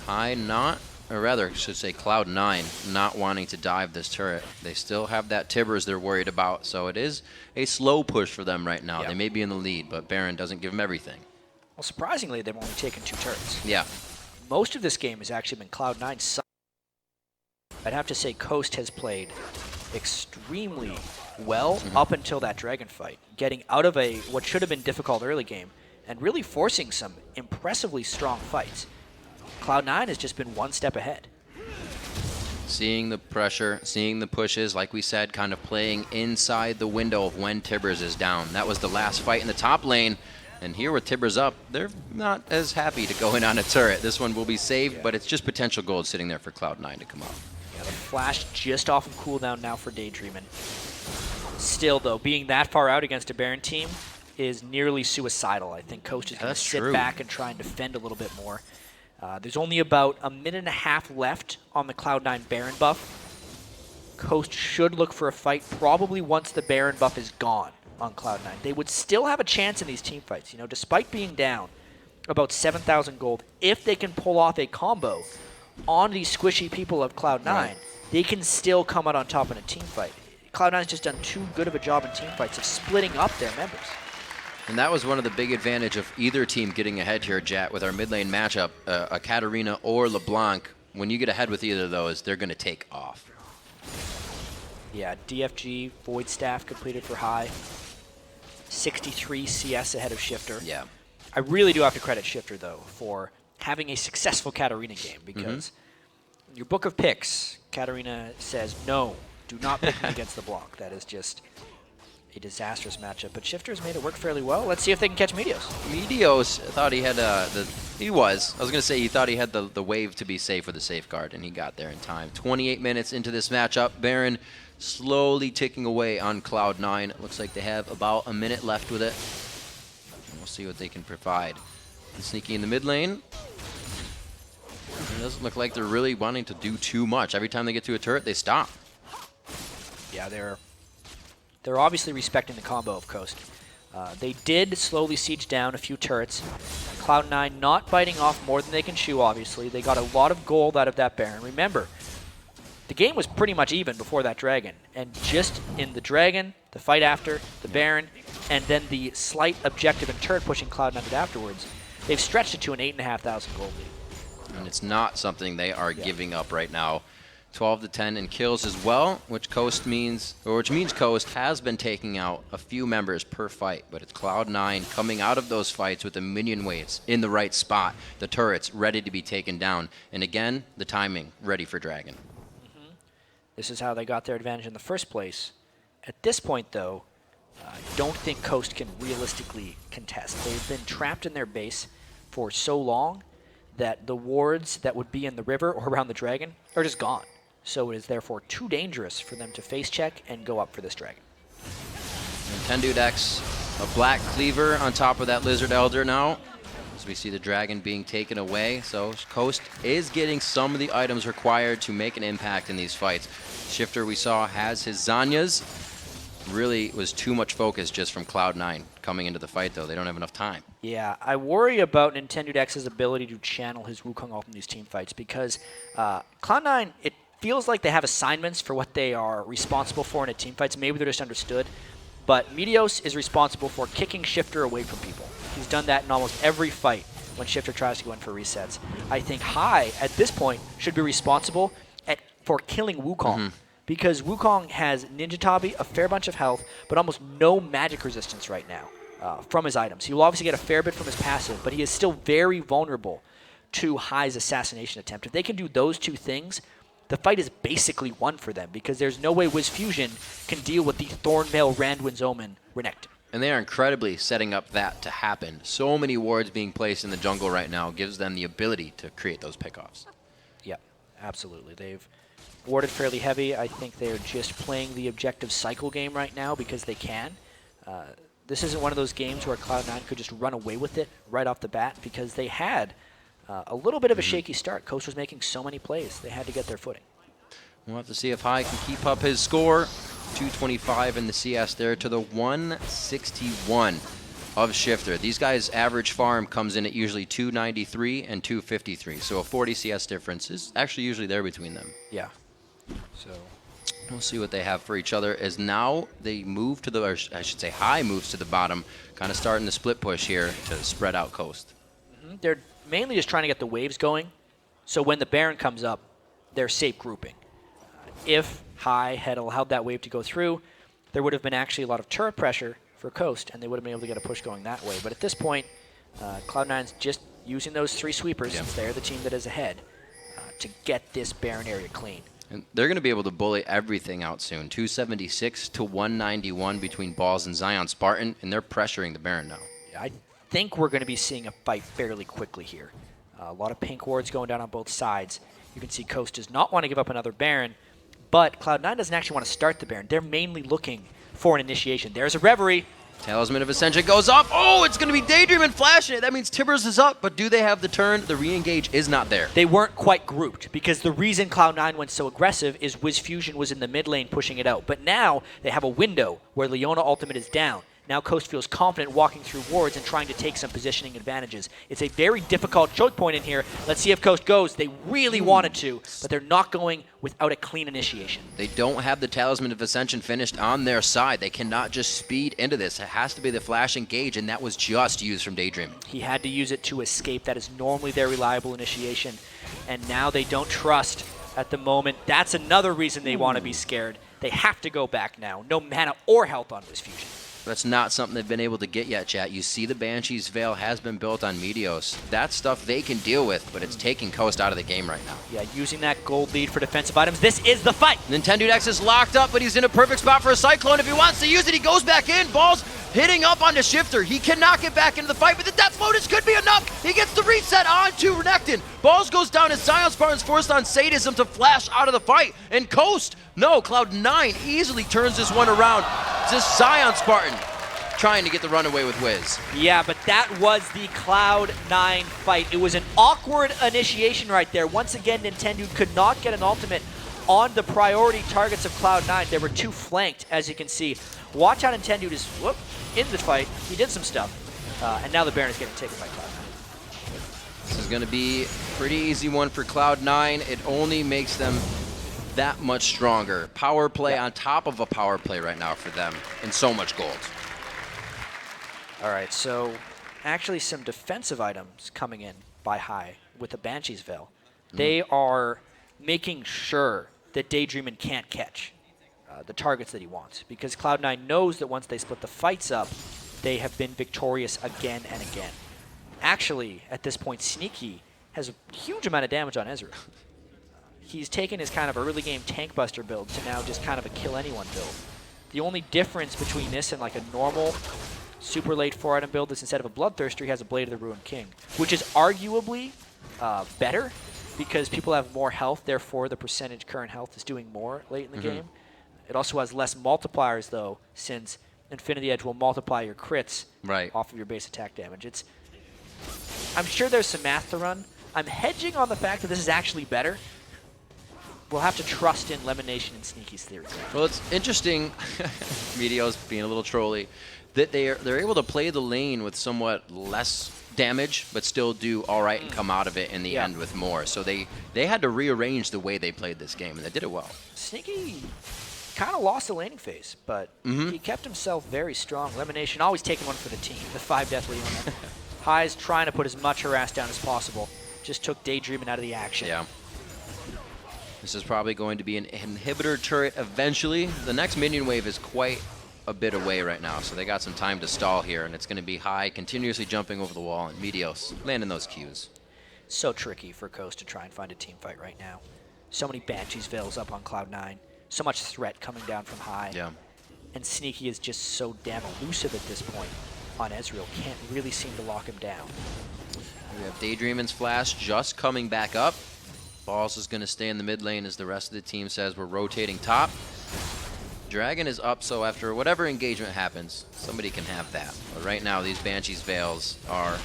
High not, or rather, I should say Cloud9 not wanting to dive this turret. They still have that Tibbers they're worried about, so it is a slow push for them right now. Yep. They may be in the lead, but Baron doesn't give them everything. Well, surprisingly, they've only taken 2 turrets. Yeah. Most of this game has actually been Cloud9's. I'd have to say Coast has played extremely well up until that dragon fight, getting out of a what should have been difficult early game and really forcing some impressively strong fights. Cloud9 has just been one step ahead. Seeing the pressure, seeing the pushes, like we said, kind of playing inside the window of when Tibbers is down. That was the last fight in the top lane. And here with Tibbers up, they're not as happy to go in on a turret. This one will be saved, but it's just potential gold sitting there for Cloud9 to come up. Yeah, the flash just off of cooldown now for Daydreamin. Still, though, being that far out against a Baron team is nearly suicidal. I think Coast is going to sit back and try and defend a little bit more. There's only about a minute and a half left on the Cloud9 Baron buff. Coast should look for a fight probably once the Baron buff is gone on Cloud9. They would still have a chance in these team fights, you know, despite being down about 7,000 gold. If they can pull off a combo on these squishy people of Cloud9, they can still come out on top in a team fight. Cloud9's just done too good of a job in team fights of splitting up their members. And that was one of the big advantage of either team getting ahead here, Jat, with our mid lane matchup, a Katarina or LeBlanc. When you get ahead with either of those, they're going to take off. Yeah, DFG, Void Staff completed for High. 63 CS ahead of Shiphtur. Yeah. I really do have to credit Shiphtur, though, for having a successful Katarina game, because in your book of picks, Katarina says, no, do not pick me against the block. That is just a disastrous matchup. But Shiphtur's made it work fairly well. Let's see if they can catch Meteos. Meteos thought he had I was going to say he thought he had the wave to be safe with the safeguard, and he got there in time. 28 minutes into this matchup, Baron slowly ticking away on Cloud9. It looks like they have about a minute left with it. And we'll see what they can provide. Sneaky in the mid lane. It doesn't look like they're really wanting to do too much. Every time they get to a turret, they stop. Yeah, they're obviously respecting the combo of Coast. They did slowly siege down a few turrets. Cloud9 not biting off more than they can chew, obviously. They got a lot of gold out of that Baron. Remember, the game was pretty much even before that Dragon. And just in the Dragon, the fight after, the Baron, and then the slight objective and turret pushing Cloud9 afterwards, they've stretched it to an 8,500 gold lead. And it's not something they are giving up right now. 12 to 10 in kills as well, which means Coast has been taking out a few members per fight, but it's Cloud9 coming out of those fights with the minion waves in the right spot, the turrets ready to be taken down, and again, the timing ready for Dragon. This is how they got their advantage in the first place, At this point, though, I don't think Coast can realistically contest. They've been trapped in their base for so long that the wards that would be in the river or around the dragon are just gone. So it is therefore too dangerous for them to face check and go up for this dragon. NintendudeX, a black cleaver on top of that Lizard Elder now, as we see the dragon being taken away. So Coast is getting some of the items required to make an impact in these fights. Shiphtur, we saw, has his Zanyas. Really was too much focus just from Cloud9 coming into the fight, though. They don't have enough time. Yeah, I worry about NintendudeX's ability to channel his Wukong ult in these team fights because Cloud9, it feels like they have assignments for what they are responsible for in a team fight, so maybe they're just understood. But Meteos is responsible for kicking Shiphtur away from people. He's done that in almost every fight when Shiphtur tries to go in for resets. I think Hai, at this point, should be responsible for killing Wukong. Because Wukong has Ninja Tabi, a fair bunch of health, but almost no magic resistance right now from his items. He will obviously get a fair bit from his passive, but he is still very vulnerable to Hai's assassination attempt. If they can do those two things, the fight is basically won for them, because there's no way WizFujiiN can deal with the Thornmail Randuin's Omen Renekton. And they are incredibly setting up that to happen. So many wards being placed in the jungle right now gives them the ability to create those pickoffs. Yeah, absolutely. They've warded fairly heavy. I think they're just playing the objective cycle game right now because they can. This isn't one of those games where Cloud9 could just run away with it right off the bat, because they had a little bit of a shaky start. Coast was making so many plays. They had to get their footing. We'll have to see if Hai can keep up his score. 225 in the CS there to the 161 of Shiphtur. These guys' average farm comes in at usually 293 and 253. So a 40 CS difference is actually usually there between them. Yeah. So we'll see what they have for each other, as now they move to the, or I should say Hai moves to the bottom, kind of starting the split push here to spread out Coast. They're mainly just trying to get the waves going, so when the Baron comes up, they're safe grouping. If Hai had allowed that wave to go through, there would have been actually a lot of turret pressure for Coast, and they would have been able to get a push going that way. But at this point, Cloud9's just using those three sweepers, since they're the team that is ahead, to get this Baron area clean. And they're going to be able to bully everything out soon. 276 to 191 between Balls and ZionSpartan, and they're pressuring the Baron now. Yeah, I think we're going to be seeing a fight fairly quickly here. A lot of pink wards going down on both sides. You can see Coast does not want to give up another Baron, but Cloud9 doesn't actually want to start the Baron. They're mainly looking for an initiation. There's a Reverie. Talisman of Ascension goes off. Oh, it's going to be Daydreamin flashing it. That means Tibbers is up, but do they have the turn? The re-engage is not there. They weren't quite grouped, because the reason Cloud9 went so aggressive is WizFujiiN was in the mid lane pushing it out. But now they have a window where Leona ultimate is down. Now Coast feels confident walking through wards and trying to take some positioning advantages. It's a very difficult choke point in here. Let's see if Coast goes. They really wanted to, but they're not going without a clean initiation. They don't have the Talisman of Ascension finished on their side. They cannot just speed into this. It has to be the flash engage, and that was just used from Daydreamin. He had to use it to escape. That is normally their reliable initiation, and now they don't trust at the moment. That's another reason they want to be scared. They have to go back now. No mana or health on WizFujiiN. That's not something they've been able to get yet, chat. You see the Banshee's Veil has been built on Meteos. That's stuff they can deal with, but it's taking Coast out of the game right now. Yeah, using that gold lead for defensive items. This is the fight. NintendudeX is locked up, but he's in a perfect spot for a Cyclone. If he wants to use it, he goes back in. Balls hitting up onto Shiphtur. He cannot get back into the fight, but the Death Lotus could be enough. He gets the reset onto Renekton. Balls goes down as ZionSpartan's forced on Sadism to flash out of the fight. And Coast, no, Cloud9 easily turns this one around. Just ZionSpartan trying to get the runaway with Wiz. Yeah, but that was the Cloud9 fight. It was an awkward initiation right there. Once again, Nintendo could not get an ultimate on the priority targets of Cloud9. They were too flanked, as you can see. Watch how Nintendo is in the fight. He did some stuff. And now the Baron is getting taken by Cloud9. This is going to be a pretty easy one for Cloud9. It only makes them that much stronger. Power play on top of a power play right now for them, and so much gold. All right, so actually some defensive items coming in by Hai with the Banshee's Veil. They are making sure that Daydreamin can't catch the targets that he wants, because Cloud9 knows that once they split the fights up, they have been victorious again and again. Actually, at this point, Sneaky has a huge amount of damage on Ezreal. He's taken his kind of early game tank buster build to now just kind of a kill anyone build. The only difference between this and like a normal super late 4-item build is instead of a Bloodthirster, he has a Blade of the Ruined King, which is arguably better because people have more health, therefore the percentage current health is doing more late in the game. It also has less multipliers, though, since Infinity Edge will multiply your crits off of your base attack damage. I'm sure there's some math to run. I'm hedging on the fact that this is actually better. We'll have to trust in LemonNation and Sneaky's theory. Well, it's interesting, Meteos being a little trolly, that they're able to play the lane with somewhat less damage, but still do all right and come out of it in the end with more. So they had to rearrange the way they played this game, and they did it well. Sneaky kind of lost the laning phase, but he kept himself very strong. LemonNation always taking one for the team, the 5 death lead on that. High's trying to put as much harass down as possible. Just took Daydreamin out of the action. Yeah. This is probably going to be an inhibitor turret eventually. The next minion wave is quite a bit away right now, so they got some time to stall here, and it's going to be High continuously jumping over the wall, and Meteos landing those Qs. So tricky for Coast to try and find a team fight right now. So many Banshees Veils up on Cloud9. So much threat coming down from High. Yeah. And Sneaky is just so damn elusive at this point on Ezreal. Can't really seem to lock him down. We have Daydreamin's flash just coming back up. Balls is going to stay in the mid lane as the rest of the team says we're rotating top. Dragon is up, so after whatever engagement happens, somebody can have that. But right now, these Banshee's Veils are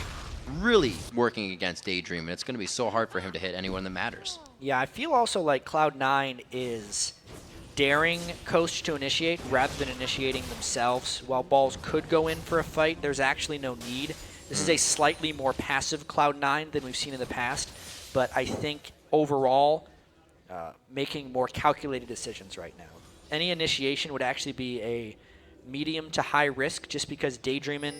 really working against Daydream, and it's going to be so hard for him to hit anyone that matters. Yeah, I feel also like Cloud9 is daring Coast to initiate rather than initiating themselves. While Balls could go in for a fight, there's actually no need. This is a slightly more passive Cloud9 than we've seen in the past, but I think overall making more calculated decisions right now. Any initiation would actually be a medium to high risk just because Daydreamin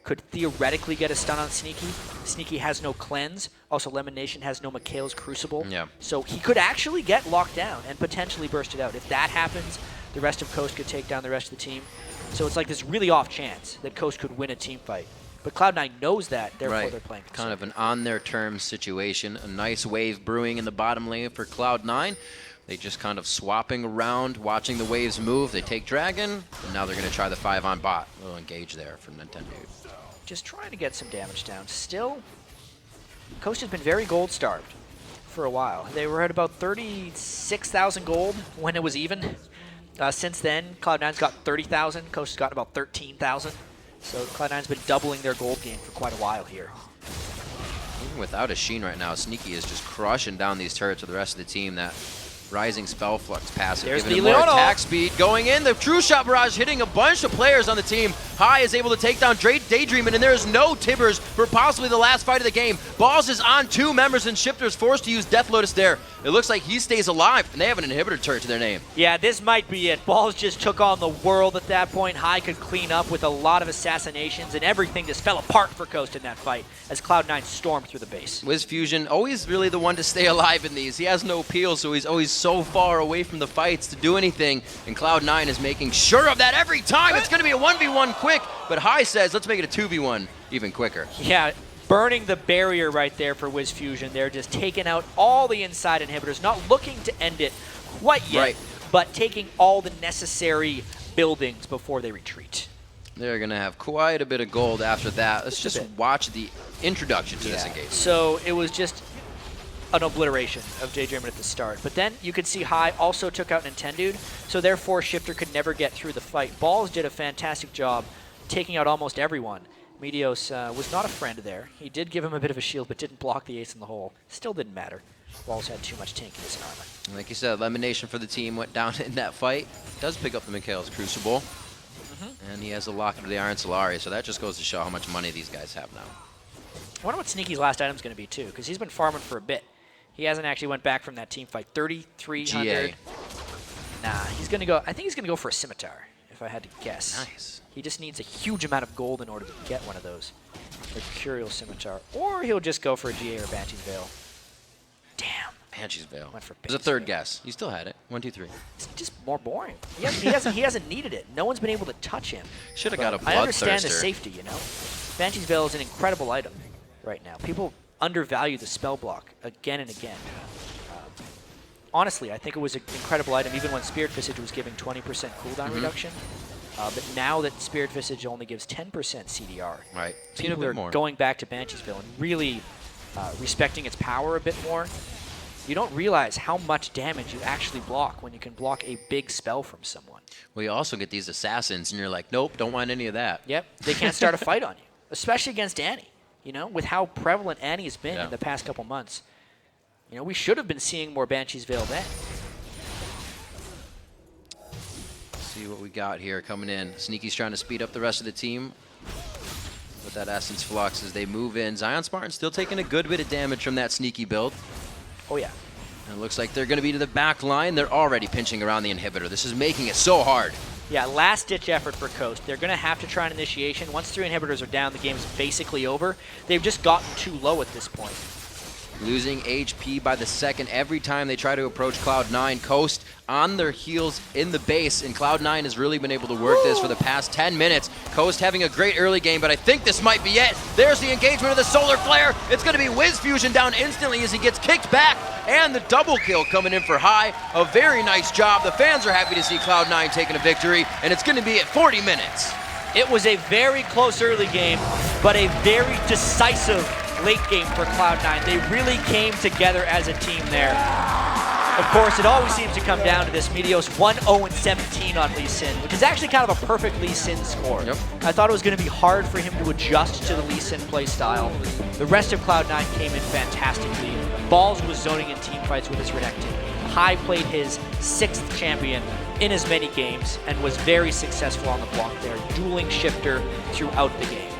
could theoretically get a stun on Sneaky. Sneaky has no cleanse. Also, LemonNation has no Mikhail's Crucible. Yeah. So he could actually get locked down and potentially burst it out. If that happens, the rest of Coast could take down the rest of the team. So it's like this really off chance that Coast could win a team fight. But Cloud9 knows that, therefore they're playing. Kind of an on-their-terms situation. A nice wave brewing in the bottom lane for Cloud9. They just kind of swapping around, watching the waves move. They take Dragon, and now they're going to try the 5-on bot. A little engage there from Nintendude. Just trying to get some damage down. Still, Coast has been very gold-starved for a while. They were at about 36,000 gold when it was even. Since then, Cloud9's got 30,000. Coast has gotten about 13,000. So Cloud9's been doubling their gold gain for quite a while here. Even without a Sheen right now, Sneaky is just crushing down these turrets with the rest of the team. That Rising Spell Flux passive, giving him more attack speed. Going in, the True Shot Barrage hitting a bunch of players on the team. High is able to take down Daydreamin, and there is no Tibbers for possibly the last fight of the game. Balls is on 2 members, and Shiphtur is forced to use Death Lotus there. It looks like he stays alive, and they have an inhibitor turret to their name. Yeah, this might be it. Balls just took on the world at that point. High could clean up with a lot of assassinations, and everything just fell apart for Coast in that fight as Cloud9 stormed through the base. WizFujiiN, always really the one to stay alive in these. He has no peel, so he's always so far away from the fights to do anything, and Cloud9 is making sure of that every time. It's going to be a 1v1 quick, but High says, let's make it a 2v1 even quicker. Yeah, burning the barrier right there for WizFujiiN. They're just taking out all the inside inhibitors, not looking to end it quite yet, but taking all the necessary buildings before they retreat. They're going to have quite a bit of gold after that. Let's just watch the introduction to this engagement. So it was just an obliteration of Daydreamin at the start. But then you could see High also took out Nintendude, so therefore Shiphtur could never get through the fight. Balls did a fantastic job taking out almost everyone. Meteos was not a friend there. He did give him a bit of a shield, but didn't block the ace in the hole. Still didn't matter. Balls had too much tankiness in armor. Like you said, LemonNation for the team went down in that fight. Does pick up the Mikhail's Crucible. And he has the locket of the Iron Solari, so that just goes to show how much money these guys have now. I wonder what Sneaky's last item's going to be, too, because he's been farming for a bit. He hasn't actually went back from that team fight. 3,300. GA. Nah, he's going to go. I think he's going to go for a Scimitar, if I had to guess. Nice. He just needs a huge amount of gold in order to get one of those. Mercurial Scimitar. Or he'll just go for a GA or Banshee's Veil. Damn. Banshee's Veil. Went for There's a third guess. You still had it. 1, 2, 3. It's just more boring. He hasn't needed it. No one's been able to touch him. Should have got a Bloodthirster. I understand the safety, you know. Banshee's Veil is an incredible item right now. People undervalue the spell block again and again. honestly, I think it was an incredible item, even when Spirit Visage was giving 20% cooldown reduction. But now that Spirit Visage only gives 10% CDR, right. people are going back to Bansheesville and really respecting its power a bit more. You don't realize how much damage you actually block when you can block a big spell from someone. Well, you also get these assassins, and you're like, nope, don't want any of that. Yep, they can't start a fight on you, especially against Annie. You know, with how prevalent Annie's been in the past couple months. You know, we should have been seeing more Banshees Veil then. See what we got here coming in. Sneaky's trying to speed up the rest of the team with that Essence Flux as they move in. ZionSpartan still taking a good bit of damage from that Sneaky build. Oh, yeah. And it looks like they're going to be to the back line. They're already pinching around the inhibitor. This is making it so hard. Yeah, last-ditch effort for Coast. They're going to have to try an initiation. Once 3 inhibitors are down, the game's basically over. They've just gotten too low at this point. Losing HP by the second every time they try to approach Cloud9. Coast on their heels in the base, and Cloud9 has really been able to work this for the past 10 minutes. Coast having a great early game, but I think this might be it. There's the engagement of the Solar Flare. It's going to be WizFujiiN down instantly as he gets kicked back, and the double kill coming in for High. A very nice job. The fans are happy to see Cloud9 taking a victory, and it's going to be at 40 minutes. It was a very close early game, but a very decisive late game for Cloud9. They really came together as a team there. Of course, it always seems to come down to this. Meteos 1-0-17 on Lee Sin, which is actually kind of a perfect Lee Sin score. Yep. I thought it was going to be hard for him to adjust to the Lee Sin play style. The rest of Cloud9 came in fantastically. Balls was zoning in team fights with his Renekton. High played his 6th champion in as many games and was very successful on the block there, dueling Shiphtur throughout the game.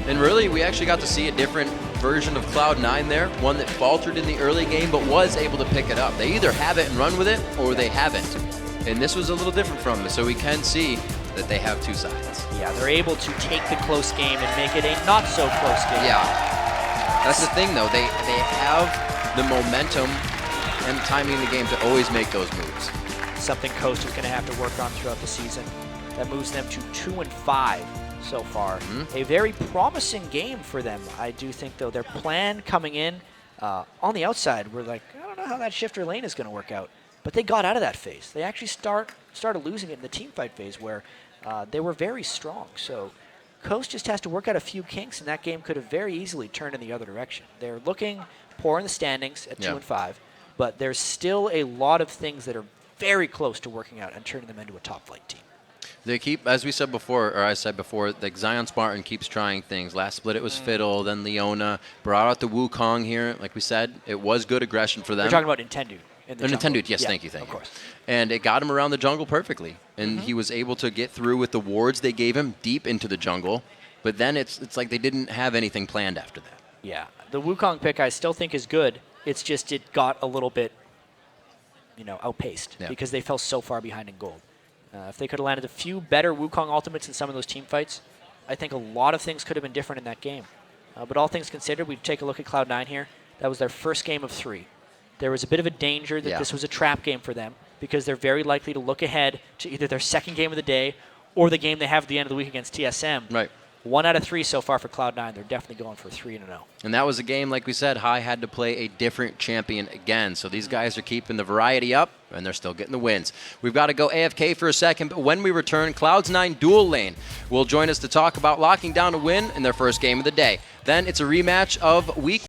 And really, we actually got to see a different version of Cloud9 there, one that faltered in the early game but was able to pick it up. They either have it and run with it, or they haven't. And this was a little different from it, so we can see that they have two sides. Yeah, they're able to take the close game and make it a not-so-close game. Yeah. That's the thing, though. They have the momentum and timing in the game to always make those moves. Something Coast is going to have to work on throughout the season. That moves them to 2-5 so far. A very promising game for them. I do think, though, their plan coming in on the outside, we're like, I don't know how that Shiphtur lane is going to work out. But they got out of that phase. They actually started losing it in the team fight phase where they were very strong. So Coast just has to work out a few kinks, and that game could have very easily turned in the other direction. They're looking poor in the standings at 2-5, but there's still a lot of things that are very close to working out and turning them into a top flight team. They keep, as we said before, or I said before, like ZionSpartan keeps trying things. Last split it was Fiddle, then Leona, brought out the Wukong here. Like we said, it was good aggression for them. You're talking about Nintendude. Nintendude, yes, thank you. Of course. And it got him around the jungle perfectly. And he was able to get through with the wards they gave him deep into the jungle. But then it's like they didn't have anything planned after that. Yeah, the Wukong pick I still think is good. It's just it got a little bit, outpaced because they fell so far behind in gold. If they could have landed a few better Wukong ultimates in some of those team fights, I think a lot of things could have been different in that game. But all things considered, we take a look at Cloud9 here. That was their first game of 3. There was a bit of a danger that this was a trap game for them because they're very likely to look ahead to either their second game of the day or the game they have at the end of the week against TSM. Right. 1 out of 3 so far for Cloud9. They're definitely going for 3-0. And that was a game, like we said, High had to play a different champion again. So these guys are keeping the variety up, and they're still getting the wins. We've got to go AFK for a second, but when we return, Cloud9 Dual Lane will join us to talk about locking down a win in their first game of the day. Then it's a rematch of Week